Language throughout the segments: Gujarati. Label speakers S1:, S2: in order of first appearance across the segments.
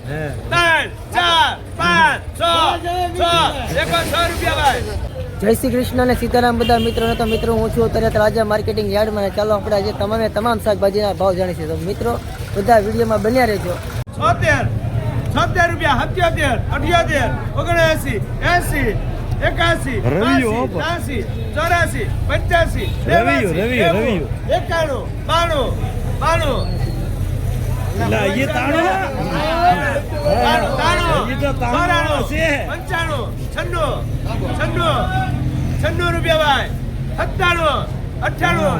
S1: 3 4 5 6 રૂપિયા ભાઈ.
S2: જય શ્રી કૃષ્ણ અને સીતારામ બધા મિત્રોને. તો મિત્રો હું છું અત્યારે રાજા માર્કેટિંગ યાર્ડમાં. ચાલો આપણે આજે તમામ શાકભાજીના ભાવ જાણીશું. તો મિત્રો બધા વિડીયોમાં બન્યા રહેજો.
S1: 76 રૂપિયા, 77 78 79 80 81 82 84 85 91 92
S3: ये ताणो ये तो ताणो से
S1: 95 96 રૂપિયા ભાઈ. 97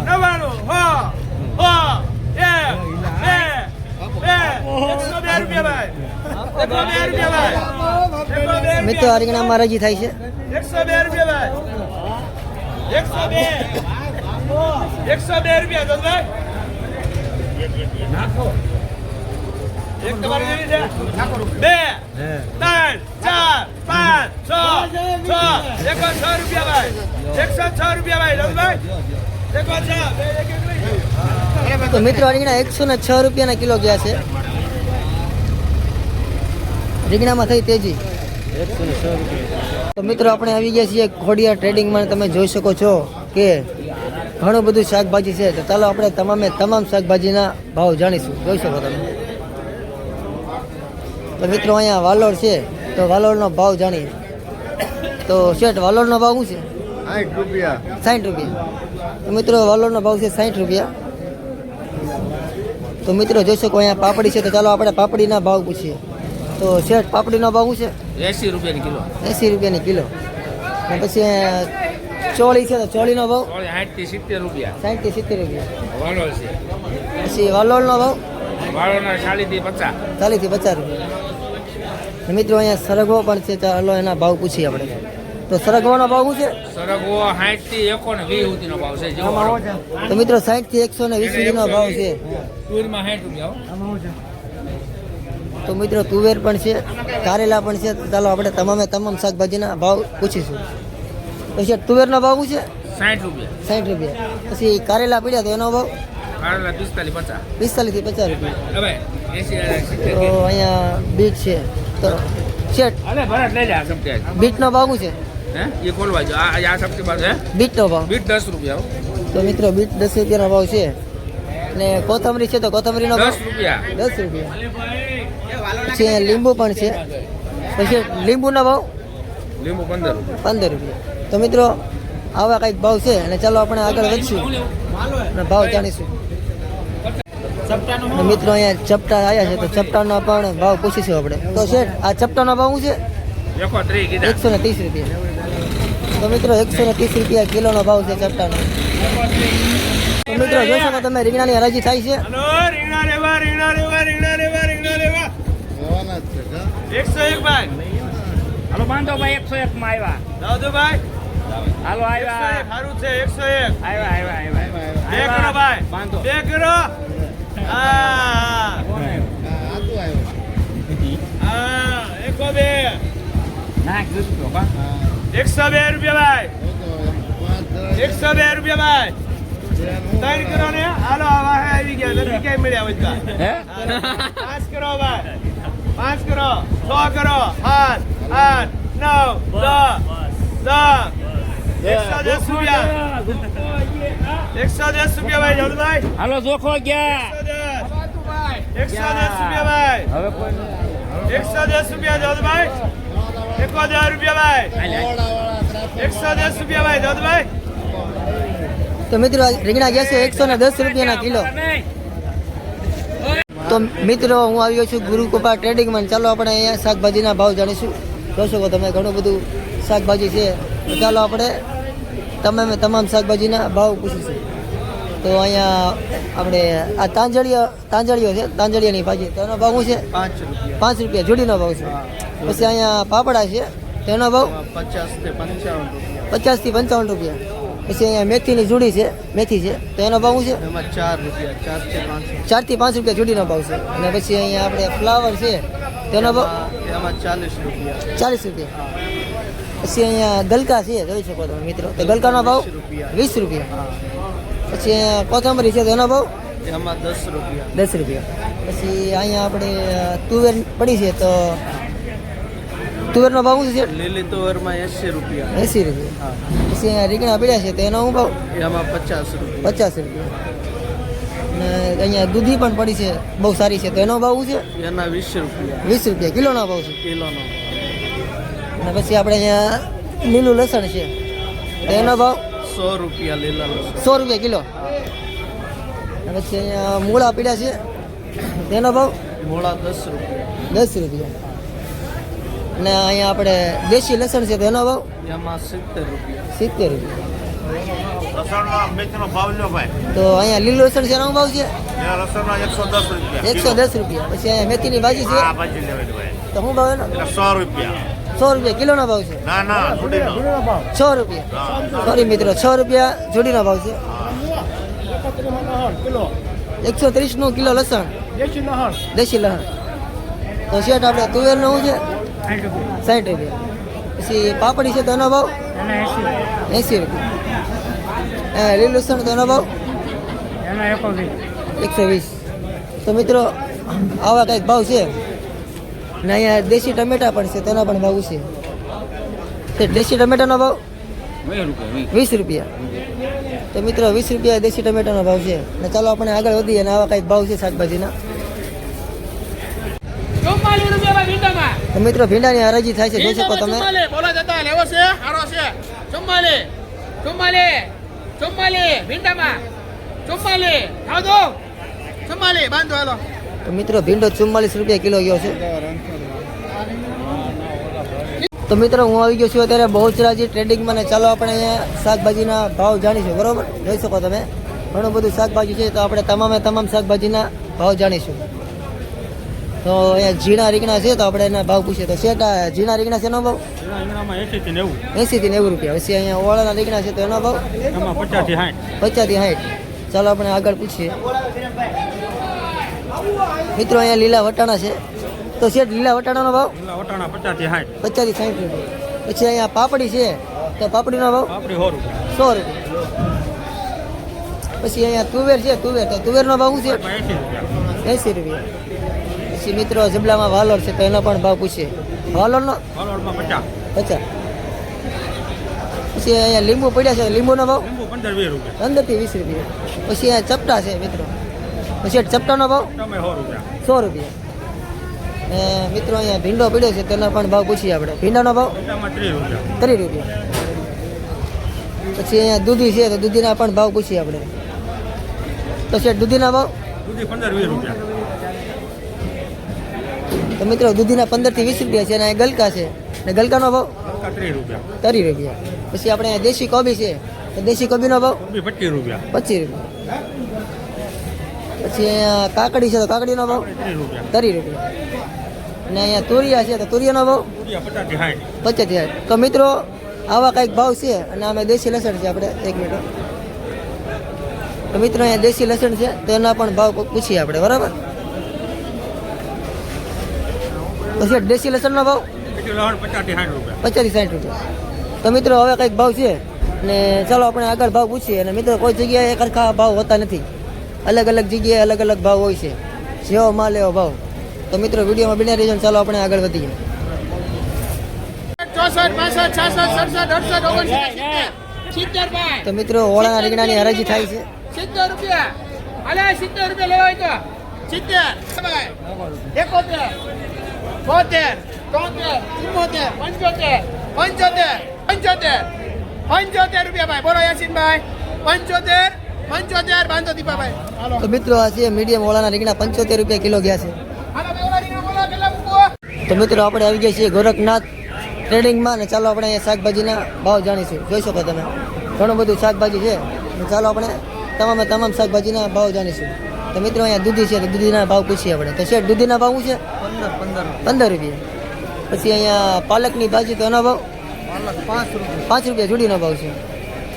S1: 98 90 102 રૂપિયા ભાઈ.
S2: મિત્રો આ રીંગણામાં રજી થાય છે.
S1: 102 રૂપિયા ભાઈ. 102 રૂપિયા તો ભાઈ નાખો. એક તમારી જેવી છે. 2 3 4 5 6 106 રૂપિયા ભાઈ. 106 રૂપિયા ભાઈ રવિભાઈ. 106.
S2: તો મિત્રો આ રીંગણા 106 રૂપિયાના કિલો ગયા છે. રીંગણામાં થઈ તેજી. તો મિત્રો આપણે આવી ગયા છીએ ખોડિયાર ટ્રેડિંગમાં. તમે જોઈ શકો છો કે ઘણું બધું શાકભાજી છે. તો ચાલો આપણે તમામ શાકભાજીના ભાવ જાણીશું. જોઈ શકો તમે. તો મિત્રો અહીંયા વાલોડ છે, તો વાલોડનો ભાવ જાણીએ. તો શેઠ વાલોડનો ભાવ શું છે?
S4: 60 રૂપિયા.
S2: 60 રૂપિયા. તો મિત્રો વાલોડનો ભાવ છે 60 રૂપિયા. તો મિત્રો જોઈ શકો અહીંયા પાપડી છે. તો ચાલો આપણે પાપડીના ભાવ પૂછીએ. તો શેઠ પાપડીનો ભાવ શું છે?
S3: 80 રૂપિયાની કિલો.
S2: 80 રૂપિયાની કિલો. અને પછી ચોળી છે, તો ચોળીનો ભાવ
S3: 60 થી 70 રૂપિયા.
S2: 60 થી 70 રૂપિયા.
S3: વાલોળ છે.
S2: પછી વાલોળનો ભાવ
S3: વાલોળના 40 થી 50.
S2: 40 થી 50 રૂપિયા. અને મિત્રો અહીંયા સરગવો પણ છે. ચાલો એના ભાવ પૂછીએ આપણે. તો સરગવાનો ભાવ શું છે?
S3: સરગવો 60 થી 120 સુધીનો ભાવ છે.
S2: તો મિત્રો 60 થી 120 સુધીનો ભાવ છે.
S3: તુરમાં 60 રૂપિયા.
S2: તો મિત્રો તુવેર પણ છે, કારેલા પણ છે. તો ચાલો આપણે તમામ શાકભાજીના ભાવ પૂછીશું. પછી તુવેરનો ભાવ શું છે?
S3: 60 રૂપિયા.
S2: 60 રૂપિયા. પછી કારેલા પીડ્યા તો એનો ભાવ
S3: કારેલા 45 50.
S2: 45 થી 50 રૂપિયા.
S3: હવે 80
S2: તો અહીંયા બીટ છે. તો શેઠ
S3: અલે ભરત લઈ જા સબકે.
S2: બીટનો ભાવ શું છે?
S3: હે એ ખોલવા જો આ સબકે બાદ હે
S2: બીટનો ભાવ.
S3: બીટ 10 રૂપિયા.
S2: તો મિત્રો બીટ 10 રૂપિયાનો ભાવ છે. અને કોથમરી છે, તો કોથમરીનો ભાવ
S3: 10 રૂપિયા.
S2: 10 રૂપિયા. પછી અહીંયા લીંબુ પણ છે. પછી લીંબુનો ભાવ
S3: લીંબુ 15 રૂપિયા.
S2: 15 રૂપિયા. તો મિત્રો આવા કંઈક ભાવ છે. અને ચાલો આપણે આગળ વધશું અને ભાવ જાણીશું. અને મિત્રો અહીંયા ચપટા આવ્યા છે. તો ચપટાનો પણ ભાવ પૂછીશું આપણે. તો શેઠ આ ચપટાનો ભાવ શું છે?
S3: 130 કીધા.
S2: 130 રૂપિયા. તો મિત્રો 130 રૂપિયા કિલોનો ભાવ છે ચપટાનો. તો મિત્રો જોશો તો તમે રીંગણાની હરાજી થાય છે.
S1: હલો રીંગણા રેવા.
S4: લેવાના જ છે કા?
S1: 101 ભાઈ.
S3: હાલો બાંધો ભાઈ 101 માં આવ્યા.
S1: દાદુ ભાઈ
S3: હાલો આવ્યા.
S1: 101 સારું છે. 101
S3: આવ્યા.
S1: બે કરો ભાઈ.
S3: બાંધો.
S1: બે કરો. હા
S4: આતું આવ્યો.
S1: એકો બે.
S3: નાખ દુસ્તો કા.
S1: 102 રૂપિયા ભાઈ. 102 રૂપિયા ભાઈ. 3 કરો ને. હાલો આવા આવી ગયા. નથી ક્યાંય મળ્યા બધા.
S3: હે
S1: 5 કરો ભાઈ. 5 કરો. 6 કરો. 8 9 10 110 રૂપિયા. 110 રૂપિયા ભાઈ. જલભાઈ
S3: હાલો જોખો ગયા.
S1: 110 રૂપિયા ભાઈ.
S3: હવે કોઈ
S1: 110 રૂપિયા જલભાઈ. 1000 રૂપિયા ભાઈ. 110 રૂપિયા ભાઈ. જલભાઈ
S2: તો મિત્રો રીંગણા ગયા છે 110 રૂપિયાના કિલો. તો મિત્રો હું આવ્યો છું ગુરુકૃપા ટ્રેડિંગમાં. ચાલો આપણે અહીંયા શાકભાજીના ભાવ જાણીશું. જોશો કે તમે ઘણું બધું શાકભાજી છે. તો ચાલો આપણે તમામ શાકભાજીના ભાવ પૂછીશું. તો અહીંયા આપણે આ તાંજળીઓ છે, તાંજળિયાની ભાજી. તો એનો ભાવ શું છે? 5 રૂપિયા જોડીનો ભાવ છે. પછી અહીંયા પાપડા છે, તેનો ભાવ 50 થી 55 રૂપિયા. પછી અહીંયા મેથીની જોડી છે, મેથી છે, તો એનો ભાવ શું છે? 4 થી 5 રૂપિયા જોડીનો ભાવ છે. અને પછી અહીંયા આપણે ફ્લાવર છે, તેનો ભાવ 40 રૂપિયા. પછી અહીંયા ગલકા છે, જોઈ શકો તમે મિત્રો. તો ગલકાનો ભાવ 20 રૂપિયા. પછી અહીંયા કોથમરી છે, તેનો ભાવ
S1: એમાં 10 રૂપિયા.
S2: 10 રૂપિયા. પછી અહીંયા આપણે તુવેર પડી છે તો તુવેરનો ભાવ શું છે?
S1: લીલી તુવેરમાં 80 રૂપિયા.
S2: 80 રૂપિયા.
S1: હા,
S2: પછી અહીંયા રીંગણા પડ્યા છે તો એનો શું ભાવ?
S1: એમાં 50 રૂપિયા.
S2: 50 રૂપિયા. અને અહીંયા દૂધી પણ પડી છે બહુ સારી છે તો એનો ભાવ શું છે?
S1: એના 20 રૂપિયા
S2: 20 રૂપિયા કિલોનો ભાવ છે.
S1: કિલોનો.
S2: અને પછી આપણે અહીંયા લીલું લસણ છે તો એનો ભાવ
S1: 100 રૂપિયા લીલા લસણ.
S2: 100 રૂપિયા કિલો. અને પછી અહીંયા મૂળા પીડા છે તેનો ભાવ
S1: મૂળા 10 રૂપિયા.
S2: 10 રૂપિયા. અને અહીંયા આપણે દેશી લસણ છે તો એનો ભાવ
S1: એમાં 70 રૂપિયા.
S2: 70 રૂપિયા.
S4: લસણનો મેથીનો ભાવ લ્યો ભાઈ.
S2: તો અહીંયા લીલું લસણ છે એનો ભાવ છે
S4: લસણનો 110 રૂપિયા.
S2: 110 રૂપિયા. પછી અહીંયા મેથીની ભાજી છે
S4: ભાજી લેવાની ભાઈ.
S2: તો શું ભાવ એનો?
S4: 100 રૂપિયા.
S2: 100 રૂપિયા કિલોનો ભાવ છે.
S4: ના છોડીનો.
S2: 6 રૂપિયા. સોરી મિત્રો, 6 રૂપિયા જોડીનો ભાવ છે. 130 નું કિલો લસણ દેશી લસણ. તો શેઠ આપણે તુવેરનો શું છે? 60 રૂપિયા. પછી પાપડી છે તો એનો ભાવ 80 રૂપિયા. લીલું લસણ તો એનો ભાવ 120. તો મિત્રો આવા કંઈક ભાવ છે. ને અહીંયા દેશી ટમેટા પણ છે તેના પણ ભાવ છે. તે દેશી ટમેટાનો ભાવ 20 રૂપિયા. તો મિત્રો 20 રૂપિયા દેશી ટમેટાનો ભાવ છે. ને ચાલો આપણે આગળ વધીએ અને આવા કંઈક ભાવ છે શાકભાજીના. તો મિત્રો ભીંડાની હરાજી થાય છે, જોઈ શકો તમે.
S1: બોલા જતા લેવો છે, હારો છે. 44 ભીંડામાં 44 ખાવ દો. 44 બાંધો હાલો.
S2: તો મિત્રો ભીંડો 44 રૂપિયા કિલો ગયો છે. તો મિત્રો હું આવી ગયો છું અત્યારે બહુચરાજી ટ્રેડિંગમાં ને ચાલો આપણે અહીંયા શાકભાજીના ભાવ જાણીશું. બરોબર, જોઈ શકો તમે ઘણું બધું શાકભાજી છે તો આપણે તમામ શાકભાજીના ભાવ જાણીશું. તો અહીંયા ઝીણા રીંગણા છે તો આપણે એના ભાવ પૂછીએ. તો શેઠ ઝીણા રીંગણા છે એનો ભાવ 80 થી 90 રૂપિયા. પછી અહીંયા ઓળાના રીંગણા છે તો એનો ભાવ 50 થી 60. ચાલો આપણે આગળ પૂછીએ. મિત્રો અહીંયા લીલા વટાણા છે તો શેઠ લીલા વટાણાનો ભાવ 50 થી 60 રૂપિયા. પછી અહીંયા પાપડી છે તો પાપડીનો ભાવ 100 રૂપિયા. પછી અહીંયા તુવેર છે તો તુવેરનો ભાવ શું છે? 80 રૂપિયા. પછી મિત્રો જબલામાં વાલોર છે તો એનો પણ ભાવ પૂછીએ. વાલોરનો 50. પછી અહીંયા લીંબુ પડ્યા છે, લીંબુનો ભાવ 15 થી 20 રૂપિયા. પછી અહીંયા ચપટા છે મિત્રો, પછી ચપટાનો ભાવ 100 રૂપિયા. મિત્રો અહીંયા ભીંડો પડ્યો છે તેનો પણ ભાવ પૂછીએ આપણે. ભીંડાનો ભાવ 30 રૂપિયા. પછી અહીંયા દૂધી છે તો દૂધીના પણ ભાવ પૂછીએ આપણે. તો છે દૂધીના ભાવ
S3: 15-20 રૂપિયા.
S2: તો મિત્રો દૂધીના 15 થી 20 રૂપિયા છે. અને અહીંયા ગલકા છે ને ગલકાનો ભાવ 30 રૂપિયા. પછી આપણે અહીંયા દેશી કોબી છે તો દેશી કોબીનો ભાવ 25 રૂપિયા. પછી અહીંયા કાકડી છે તો કાકડીનો ભાવ 30 રૂપિયા. અને અહીંયા તુરિયા છે તો તુરિયાનો ભાવ 50 થી 60. તો મિત્રો આવા કંઈક ભાવ છે. અને આમાં દેશી લસણ છે આપણે 1 મિનિટ. તો મિત્રો અહીંયા દેશી લસણ છે તો એના પણ ભાવ પૂછીએ આપણે. બરાબર, તો છે દેશી લસણનો ભાવ 50 થી 60 રૂપિયા. તો મિત્રો હવે કંઈક ભાવ છે ને ચાલો આપણે આગળ ભાવ પૂછીએ. અને મિત્રો કોઈ જગ્યાએ એક સરખા ભાવ હોતા નથી, અલગ અલગ જગ્યાએ અલગ અલગ ભાવ હોય છે, જેવો માલ એવો ભાવ. તો મિત્રો વિડીયોમાં બિના રહેજો. ચાલો આપણે આગળ વધીએ.
S1: 64 65 66 67
S2: તો મિત્રો ઓળાના રીંગણાની હરાજી થાય છે.
S1: 70 રૂપિયા. અલે 70 રૂપિયા લેવા હોય તો 70 71 72 73 74 75 રૂપિયા ભાઈ. બોલો યાસીનભાઈ 75 બાંધો દીપાભાઈ. હાલો
S2: તો મિત્રો આ છે મીડિયમ ઓળાના રીંગણા 75 રૂપિયા કિલો ગયા છે.
S1: હાલો ભાઈ ઓલા રીંગણા બોલો કેટલા મૂકો.
S2: તો મિત્રો આપણે આવી ગયા છીએ ગોરખનાથ ટ્રેડિંગમાં ને ચાલો આપણે અહીંયા શાકભાજીના ભાવ જાણીશું. જોઈ શકો તમે ઘણું બધું શાકભાજી છે ને ચાલો આપણે તમામ શાકભાજીના ભાવ જાણીશું. તો મિત્રો અહીંયા દૂધી છે તો દૂધીના ભાવ પૂછીએ આપણે. તો શેઠ દૂધીના ભાવ શું છે? 15 રૂપિયા. પછી અહીંયા પાલકની ભાજી તો એનો ભાવ 5 રૂપિયા જોડીનો ભાવ છે.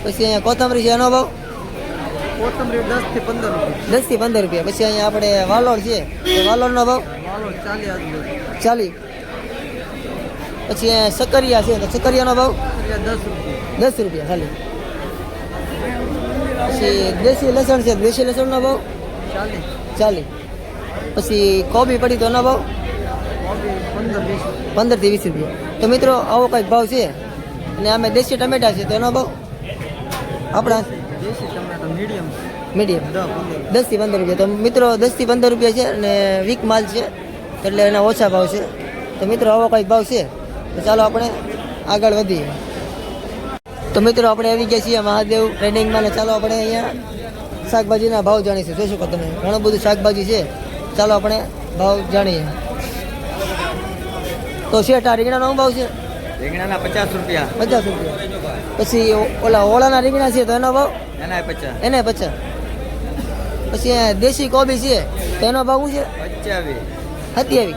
S2: પછી અહીંયા કોથમરી છે એનો ભાવ 10 થી 15 રૂપિયા. પછી અહીંયા આપણે વાલોળ છે તો વાલોળનો ભાવ 40. પછી અહીંયા સકરિયા છે તો સકરિયાનો ભાવ 10 રૂપિયા ખાલી. પછી દેશી લસણ છે દેશી લસણનો ભાવ 40. પછી કોબી પડી તો એનો ભાવ 15 થી 20 રૂપિયા. તો મિત્રો આવો કંઈક ભાવ છે. અને આમે દેશી ટમેટા છે તો એનો ભાવ આપણા મીડિયમ 10 થી 15 રૂપિયા. તો મિત્રો 10 થી 15 રૂપિયા છે અને વીક માલ છે એટલે એના ઓછા ભાવ છે. તો મિત્રો આવો કંઈક ભાવ છે. તો ચાલો આપણે આગળ વધીએ. તો મિત્રો આપણે આવી ગયા છીએ મહાદેવ ટ્રેડિંગમાં ને ચાલો આપણે અહીંયા શાકભાજીના ભાવ જાણીશું. જોઈ શકો તમે ઘણું બધું શાકભાજી છે. ચાલો આપણે ભાવ જાણીએ. તો શેઠ આ રીંગણાનો શું ભાવ છે?
S3: રીંગણાના 50 રૂપિયા.
S2: 50 રૂપિયા. પછી ઓલા ઓળાના રીંગણા છે તો એનો ભાવ
S3: એના 50.
S2: એને 50. પછી આ દેશી કોબી છે તો એનો ભાવ શું છે? 27.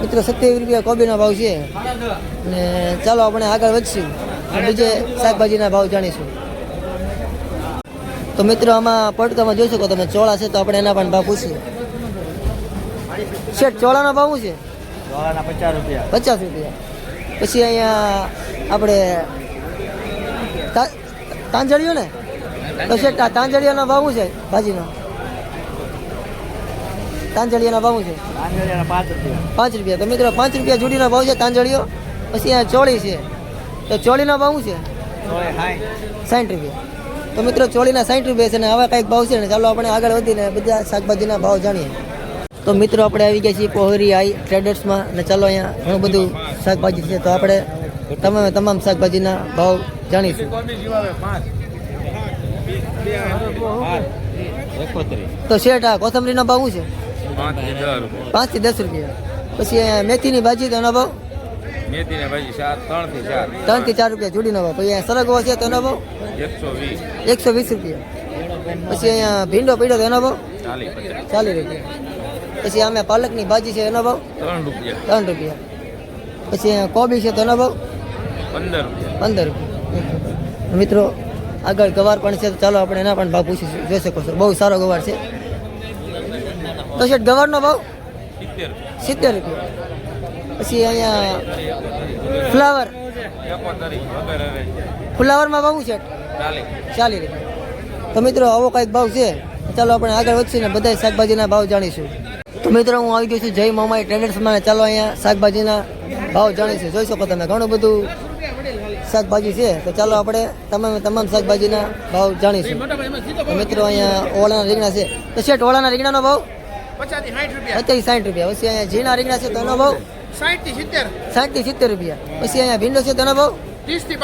S2: મિત્રો 27 રૂપિયા કોબીનો ભાવ છે. અને ચાલો આપણે આગળ વધશું અને બીજે શાકભાજીના ભાવ જાણીશું. તો મિત્રો આમાં પડકામાં જોઈ શકો તમે ચોળા છે તો આપણે એના પણ ભાવ પૂછીએ. શેઠ ચોળાનો ભાવ શું છે?
S3: ચોળાના 50 રૂપિયા.
S2: 50 રૂપિયા. પછી અહીંયા આપણે તાંજળીઓ ને તો શેઠ તાંજળીઓનો ભાવ શું છે? ભાજીનો તાંજળીઓનો ભાવ શું છે?
S3: આંગળીયાના 5 રૂપિયા.
S2: 5 રૂપિયા. તો મિત્રો 5 રૂપિયા જોડીનો ભાવ છે તાંજળીઓ. પછી અહીંયા ચોળી છે તો ચોળીનો ભાવ શું છે? 60 રૂપિયા. તો મિત્રો ચોળીના 60 રૂપિયા છે ને આવા કંઈક ભાવ છે ને ચાલો આપણે આગળ વધીને બધા શાકભાજીના ભાવ જાણીએ. તો મિત્રો આપણે આવી ગયા છીએ પોહરી આઈ ટ્રેડર્સમાં ને ચાલો અહીંયા ઘણું બધું શાકભાજી છે તો આપણે તમામ શાકભાજીના ભાવ જાણીશું. તો શેઠ આ કોથમરીનો ભાવ શું છે? 5 થી 10 રૂપિયા. પછી અહીંયા મેથીની ભાજી તો એનો ભાવ
S3: મેથીના ભાજી
S2: 3 થી 4 રૂપિયા જોડીનો ભાવ. પછી અહીંયા સરગવો છે તો એનો ભાવ 120 રૂપિયા. પછી અહીંયા ભીંડો પીડો તો એનો ભાવ 40 રૂપિયા. પછી અમે પાલકની ભાજી છે એનો ભાવ 3 રૂપિયા. પછી અહીંયા કોબી છે તો એનો ભાવ 15 રૂપિયા. મિત્રો આગળ ગવાર પણ છે તો ચાલો આપણે એના પણ ભાવ પૂછીશું. જોઈ શકો છો બહુ સારો ગવાર છે. તો શેઠ ગવારનો ભાવ 70 રૂપિયા. પછી અહીંયા ફ્લાવરમાં ભાવ છે 40 રૂપિયા. તો મિત્રો આવો કંઈક ભાવ છે. ચાલો આપણે આગળ વધશું ને બધા શાકભાજીના ભાવ જાણીશું. તો મિત્રો હું આવી ગયો છું જય મામાઈ ટ્રેડર્સમાં ને ચાલો અહીંયા શાકભાજીના ભાવ જાણીશું. જોઈ શકો તમે ઘણું બધું શાકભાજી છે તો ચાલો આપણે તમામ શાકભાજીના ભાવ જાણીશું. તો મિત્રો અહીંયા ઓળાના રીંગણા છે તો શેઠ ઓળાના રીંગણાનો ભાવ 50 થી 60 રૂપિયા. પછી અહીંયા ઝીણા રીંગણા છે તો એનો ભાવ 60 થી 70 રૂપિયા. પછી અહીંયા ભીંડો છે તો એનો ભાવ 30 થી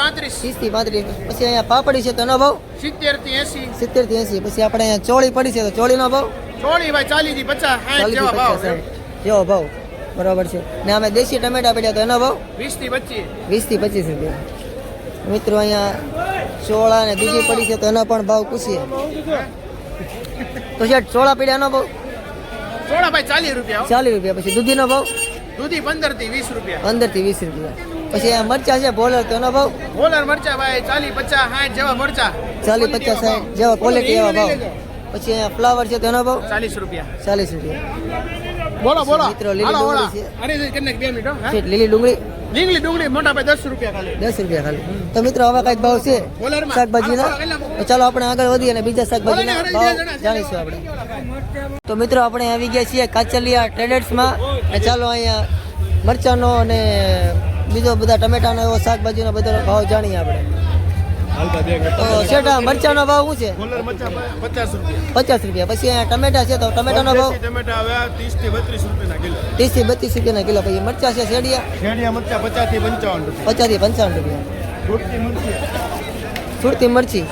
S2: 35. પછી અહીંયા પાપડી છે તો એનો ભાવ 70 થી 80. પછી આપણે અહીંયા ચોળી પડી છે તો ચોળીનો ભાવ 40 થી 50 જેવો ભાવ બરાબર છે. ને અમે દેશી ટમેટા પડ્યા તો એનો ભાવ 20 થી 25 રૂપિયા. મિત્રો અહીંયા ચોળા ને દૂધી પડી છે તો એનો પણ ભાવ પૂછીએ. તો શેઠ ચોળા પડ્યા એનો ભાવ 40 રૂપિયા. પછી દૂધીનો ભાવ 15 થી 20 રૂપિયા. પછી આ મરચા છે ભોલર તો એનો ભાવ 40 50 60 જેવા ક્વોલિટી એવા ભાવ. પછી અહીંયા ફ્લાવર છે તો એનો ભાવ 40 રૂપિયા. મિત્રો લીલી ડુંગળી છે લીલી ડુંગળી
S1: મોટા ભાઈ 10 રૂપિયા
S2: 10 રૂપિયા ખાલી. તો મિત્રો આવા કઈક ભાવ છે શાકભાજીના. તો ચાલો આપણે આગળ વધીએ અને બીજા શાકભાજીના ભાવ જાણીશું આપણે. તો મિત્રો આપણે આવી ગયા છીએ કાચલિયા ટ્રેડર્સમાં અને ચાલો અહીંયા મરચાંનો અને બીજો બધા ટમેટાનો એવો શાકભાજીનો બધો ભાવ જાણીએ આપણે. તો શેઠ મરચાંનો ભાવ શું છે? 50 રૂપિયા. પછી અહીંયા ટમેટા છે તો ટમેટાનો ભાવ 30 થી 32 રૂપિયાના કિલો. પછી મરચા છે શેડિયા
S1: મરચા 50 થી 55
S2: 50 થી 55 રૂપિયા. સુરતી મરચી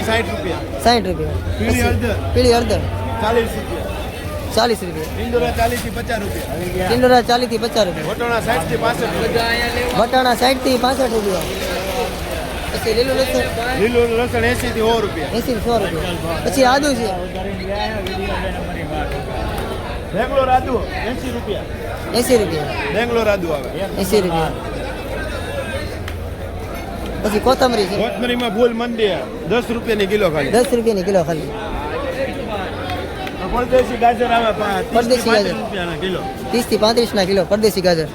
S1: 60 રૂપિયા.
S2: 60 રૂપિયા. પીળી હળદર 40 રૂપિયા. ટિંડોરા 40 થી 50 રૂપિયા. વટાણા 60 થી 65 રૂપિયા. પછી લીલું લસણ
S1: 80 થી 100 રૂપિયા.
S2: 80 થી 100 રૂપિયા. પછી આદુ છે
S1: બેંગ્લોર આદુ 80 રૂપિયા.
S2: 80 રૂપિયા.
S1: બેંગ્લોર આદુ આવે
S2: 80 રૂપિયા. પછી કોથમરી છે
S1: કોથમરીમાં ફૂલ મંડી 10 રૂપિયાની કિલો ખાલી.
S2: 10 રૂપિયાની કિલો ખાલી.
S1: પરદેશી ગાજર આવે
S2: પરદેશી ગાજર 30 થી 35 ના કિલો પરદેશી ગાજર.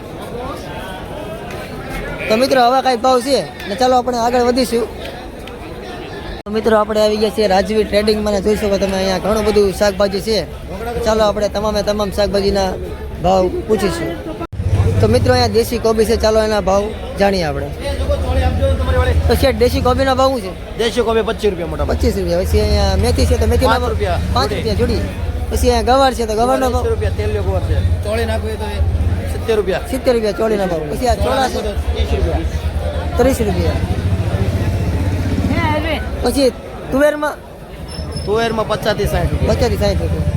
S2: તો મિત્રો હવે કઈ ભાવ છે ને ચાલો આપણે આગળ વધીશું. તો મિત્રો આપણે આવી ગયા છીએ રાજવી ટ્રેડિંગમાં. જોઈ શકો તમે અહીંયા ઘણું બધું શાકભાજી છે. ચાલો આપણે તમામ શાકભાજીના ભાવ પૂછીશું. તો મિત્રો અહીંયા દેશી કોબી છે, ચાલો એના ભાવ જાણીએ આપણે. તો શેઠ દેશી કોબીના ભાવ શું છે?
S3: દેશી કોબી 25 રૂપિયા મોટા
S2: 25 રૂપિયા. પછી અહીંયા મેથી છે તો મેથીના ભાવ 5 રૂપિયા જોડી. પછી અહીંયા ગવાર છે તો ગવારનો ભાવ
S3: રૂપિયા. તેલ ગોળ છે ચોળી નાખવું તો 70 રૂપિયા.
S2: 70 રૂપિયા ચોળીના ભાવ. પછી આ ચોળા છે 30 રૂપિયા. પછી તુવેરમાં
S3: 50 થી 60 રૂપિયા.
S2: 50 થી 60 રૂપિયા.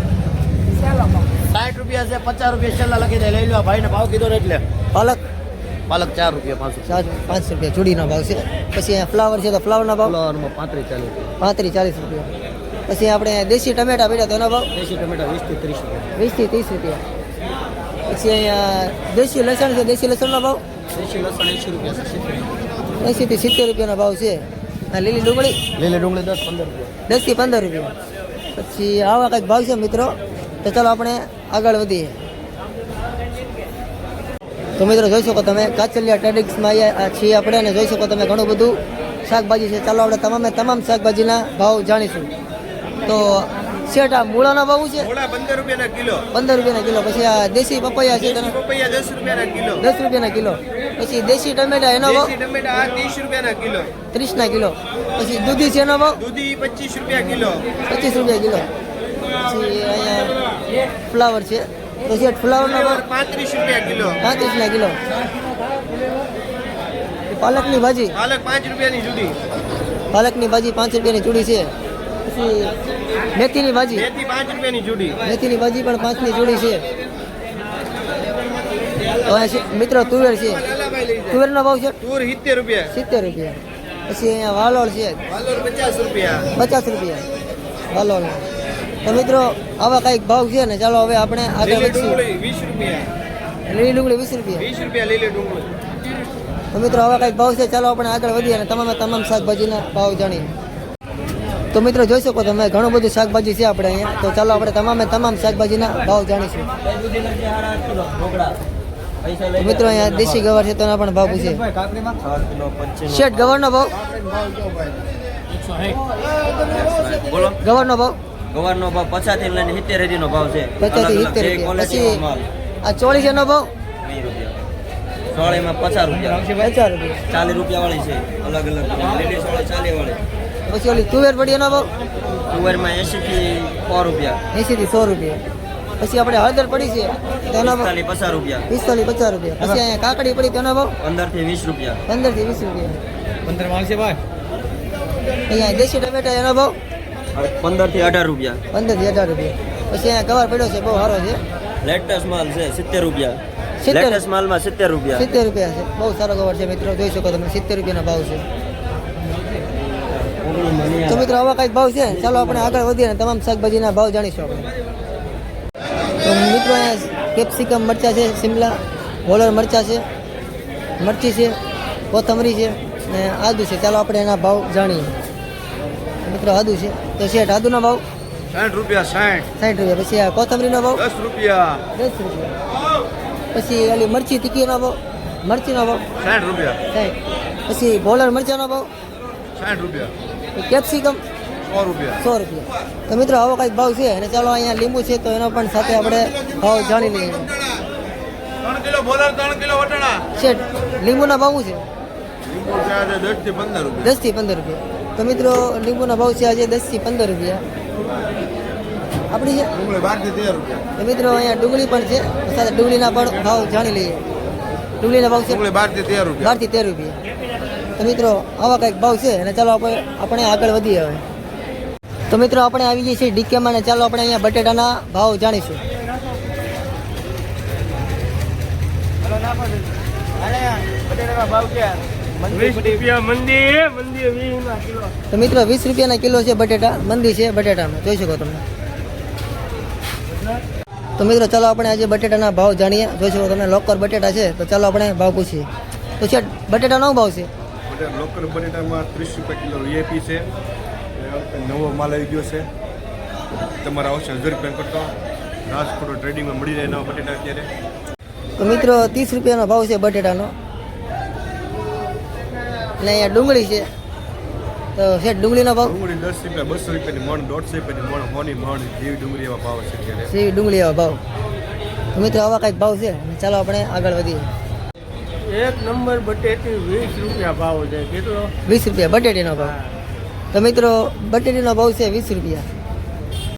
S3: 60 રૂપિયા છે, 50 રૂપિયા છેલ્લા લખી દે. લઈ લો ભાઈને ભાવ કીધો ને એટલે.
S2: પાલક
S3: પાલક 4 રૂપિયા
S2: 5 રૂપિયા જોડીનો ભાવ છે. પછી અહીંયા ફ્લાવર છે તો ફ્લાવરના ભાવ
S3: ફ્લાવરમાં 35 40 રૂપિયા.
S2: 35 40 રૂપિયા. પછી આપણે દેશી ટમેટા પડ્યા તો એનો ભાવ
S3: દેશી ટમેટા 20 થી 30 રૂપિયા.
S2: 20 થી 30 રૂપિયા. પછી અહીંયા દેશી લસણ છે, દેશી લસણનો ભાવ
S3: દેશી લસણ 80 રૂપિયા
S2: 80 થી 70 રૂપિયાનો ભાવ છે. આ લીલી ડુંગળી
S3: લીલી ડુંગળી 10 15 રૂપિયા.
S2: 10 થી 15 રૂપિયા. પછી આવા કંઈક ભાવ છે મિત્રો. તો ચાલો આપણે આગળ વધીએ. તો મિત્રો જોઈ શકો તમે કાચલિયા ટ્રેડિંગ્સમાં આવ્યા છીએ આપણે, અને જોઈ શકો તમે ઘણું બધું શાકભાજી છે. ચાલો આપણે તમામ શાકભાજીના ભાવ જાણીશું. તો શેઠ આ મૂળાનો ભાવ શું છે?
S1: મોડા 15 રૂપિયાના કિલો.
S2: 15 રૂપિયાના કિલો. પછી આ દેશી પપૈયા છે તેનો
S1: પપૈયા 10 રૂપિયાના કિલો.
S2: 10 રૂપિયાના કિલો. પછી દેશી ટમેટા એનો ભાવ
S1: દેશી ટમેટા આ 30 રૂપિયાના કિલો.
S2: 30 ના કિલો. પછી દૂધી છે એનો ભાવ
S1: દૂધી 25 રૂપિયા કિલો.
S2: 25 રૂપિયા કિલો. પછી અહીંયા ફ્લાવર છે તો શેઠ ફ્લાવરનો ભાવ
S1: 35 રૂપિયા કિલો.
S2: 35 ના કિલો. પાલકની ભાજી
S1: પાલક 5 રૂપિયાની જુદી.
S2: પાલકની ભાજી 5 રૂપિયાની ચૂડી છે. પછી મેથીની ભાજી
S1: મેથી 5 રૂપિયાની જુદી.
S2: મેથીની ભાજી પણ 5 ની ચૂડી છે. તો મિત્રો તુવેર છે, તુવેરનો ભાવ છે
S1: તૂર 70 રૂપિયા.
S2: 70 રૂપિયા. પછી અહીંયા વાલોળ છે
S1: વાલોર 50 રૂપિયા.
S2: 50 રૂપિયા વાલોળ. તો મિત્રો આવા કંઈક ભાવ છે ને. ચાલો હવે આપણે આગળ
S1: લીલી
S2: વધીશું.
S1: ડુંગળી 20 રૂપિયા.
S2: લીલી ડુંગળી 20 રૂપિયા.
S1: 20 રૂપિયા લીલી ડુંગળી.
S2: તો મિત્રો આવા કંઈક ભાવ છે. ચાલો આપણે આગળ વધીએ અને તમામ શાકભાજીના ભાવ જાણીએ. તો મિત્રો જોઈ શકો તમે ઘણું બધું શાકભાજી છે આપણે અહીંયા. તો ચાલો આપણે તમામ શાકભાજીના ભાવ જાણીશું. તો મિત્રો અહીંયા દેશી ગવાર છે તો એના પણ ભાવ પૂછીએ. શેઠ ગવારનો ભાવ
S3: બોલો.
S2: ગવારનો ભાવ
S3: ગવારનો ભાવ 50 થી લઈને 70 સુધીનો ભાવ છે.
S2: 50 થી 70 રૂપિયા. પછી આ ચોળી છે એનો ભાવ
S3: 20 રૂપિયા. સોળીમાં 50 રૂપિયા.
S2: 50 રૂપિયા.
S3: 40 રૂપિયા વાળી છે. અલગ અલગ લીલી સોળી 40 વાળી.
S2: પછી ઓલી તુવેર પડી એનો ભાવ
S3: તુવેરમાં 80 થી 100 રૂપિયા.
S2: 80 થી 100 રૂપિયા. પછી આપણે હળદર પડી છે તો એનો ભાવ
S3: 50 રૂપિયા.
S2: 45 50 રૂપિયા. પછી અહીંયા કાકડી પડી તેનો ભાવ
S3: 15 થી 20 રૂપિયા.
S2: 15 થી 20 રૂપિયા.
S3: 15 વાળી છે ભાઈ.
S2: અહીંયા દેશી ટમેટા એનો ભાવ
S3: 15 થી 18 રૂપિયા.
S2: 15 થી 18 રૂપિયા. પછી અહીંયા ગવાર પડ્યો છે બહુ સારો છે.
S3: લેટેસ્ટ માલ છે 70 રૂપિયા.
S2: 70
S3: લેટેસ્ટ માલમાં 70 રૂપિયા.
S2: 70 રૂપિયા છે. બહુ સારો ગવાર છે મિત્રો. જોઈ શકો તમે 70 રૂપિયાનો ભાવ છે. તો મિત્રો આવા કંઈક ભાવ છે. ચાલો આપણે આગળ વધીએ અને તમામ શાકભાજીના ભાવ જાણીશું આપણે. તો મિત્રો અહીંયા કેપ્સિકમ મરચાં છે, શિમલા વોલર મરચાં છે, મરચી છે, કોથમરી છે અને આદુ છે. ચાલો આપણે એના ભાવ જાણીએ. મિત્રો આદુ છે તો શેઠ આદુનો ભાવ
S1: 60 રૂપિયા.
S2: 60 રૂપિયા. પછી આ કોથમરીનો ભાવ
S1: 10 રૂપિયા.
S2: 10 રૂપિયા. પછી ઓલી મરચી તીખીનો ભાવ મરચીનો ભાવ
S1: 60 રૂપિયા.
S2: 60. પછી વોલર મરચાંનો ભાવ
S1: 60 રૂપિયા.
S2: કેપ્સિકમ
S1: 100 રૂપિયા.
S2: 100 રૂપિયા. તો મિત્રો આવો કંઈક ભાવ છે. અને ચાલો અહીંયા લીંબુ છે તો એનો પણ સાથે આપણે ભાવ જાણી લઈએ.
S1: 3 કિલો બોલર 3 કિલો વટાણા.
S2: શેઠ લીંબુના ભાવ શું છે?
S1: લીંબુ છે આજે 10 થી 15 રૂપિયા.
S2: 10 થી 15 રૂપિયા. તો મિત્રો લીંબુના ભાવ છે આજે 10 થી 15 રૂપિયા. આપણી છે
S1: ડુંગળી 12 થી 13 રૂપિયા.
S2: તો મિત્રો અહીંયા ડુંગળી પણ છે સાથે ડુંગળીના પણ ભાવ જાણી લઈએ. ડુંગળીના ભાવ છે
S1: ડુંગળી 12 થી 13 રૂપિયા.
S2: 12 થી 13 રૂપિયા. તો મિત્રો આવા કંઈક ભાવ છે. અને ચાલો આપણે આગળ વધીએ હવે. તો મિત્રો આપણે આવી જઈએ છીએ ડીકેમાં અને ચાલો આપણે અહીંયા બટેટાના ભાવ જાણીશું. તો મિત્રો 20 રૂપિયાના કિલો છે બટેટા. મંદી છે બટેટામાં. જોઈ શકો તમે. તો મિત્રો ચાલો આપણે આજે બટેટાના ભાવ જાણીએ. જોઈ શકો તમે લોકર બટેટા છે તો ચાલો આપણે ભાવ પૂછીએ. તો છે બટેટાનો ભાવ છે
S4: લોકલ બટેટામાં 30 રૂપિયા કિલો વીઆઈપી છે. નવો માલ આવી ગયો છે. તમારા આવશે 1000 રૂપિયા કરતો. રાજકોટ ટ્રેડિંગમાં મળી જાય નવા બટેટા અત્યારે.
S2: તો મિત્રો 30 રૂપિયાનો ભાવ છે બટેટાનો. એટલે અહીંયા ડુંગળી છે તો શેઠ ડુંગળીનો ભાવ
S4: ડુંગળી 10 રૂપિયા 200 રૂપિયાની મણ 150 રૂપિયાની મણ હોની મણ જેવી ડુંગળી એવા ભાવ છે અત્યારે
S2: સી ડુંગળી એવા ભાવ તો મિત્રો આવા કંઈક ભાવ છે ચાલો આપણે આગળ વધીએ.
S1: એક નંબર બટેટી 20 રૂપિયા ભાવ છે કેટલો
S2: 20 રૂપિયા બટેટીનો ભાવ. તો મિત્રો બટેટીનો ભાવ છે 20 રૂપિયા.